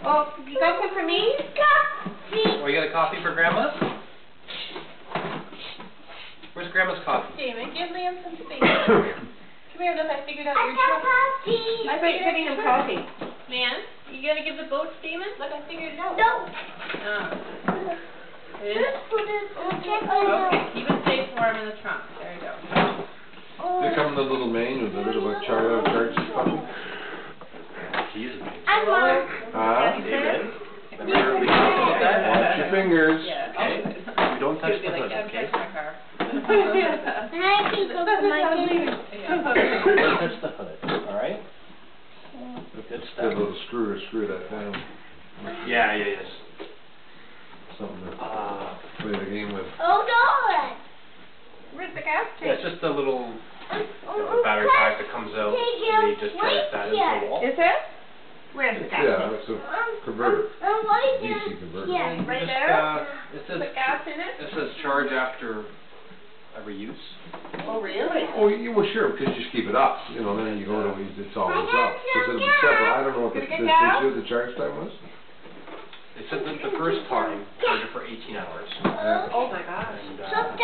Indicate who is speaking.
Speaker 1: Oh, you got some for me?
Speaker 2: Oh, you got a coffee for Grandma? Where's Grandma's coffee?
Speaker 3: Damon, give Liam some space. Come here, look, I figured out your trick.
Speaker 1: I think giving him coffee.
Speaker 3: Man, you gonna give the boat to Damon? Look, I figured it out.
Speaker 4: No.
Speaker 3: Oh. It is?
Speaker 4: Just put it
Speaker 3: Okay, keep it safe for him in the trunk. There you go.
Speaker 5: They come in the little main with a little bit of charge coffee.
Speaker 2: Jesus.
Speaker 4: I'm on.
Speaker 5: Ah,
Speaker 2: David.
Speaker 5: watch your fingers.
Speaker 3: Yeah.
Speaker 2: Okay. You don't touch the hood,
Speaker 3: Don't
Speaker 2: okay?
Speaker 3: touch my car.
Speaker 4: And I can go to my dinner.
Speaker 2: Don't touch the hood, alright? Good
Speaker 5: Get a
Speaker 2: stuff.
Speaker 5: little screw to screw that down.
Speaker 2: Yeah, yes.
Speaker 5: Something to play the game with.
Speaker 4: Hold on.
Speaker 1: Where's the gas
Speaker 2: Yeah, it's just a little battery pack that comes out, and you just charge that into the wall.
Speaker 1: Is it? Where's the gas
Speaker 5: Yeah,
Speaker 1: tank?
Speaker 5: it's a converter. DC converter.
Speaker 4: Yeah.
Speaker 1: Right
Speaker 2: Just,
Speaker 1: there?
Speaker 2: it says,
Speaker 1: Put gas in it?
Speaker 2: it says charge after every use.
Speaker 1: Oh, really?
Speaker 5: Oh, well, sure, because you just keep it up. You know, then you go to it's always up. Because it'll be separate. I don't know what
Speaker 1: Gonna get
Speaker 5: did
Speaker 1: gas?
Speaker 5: you see what the charge time was?
Speaker 2: They said that the first time, charge it for 18 hours.
Speaker 5: Yeah.
Speaker 1: Oh my gosh.
Speaker 2: And,
Speaker 4: Stop.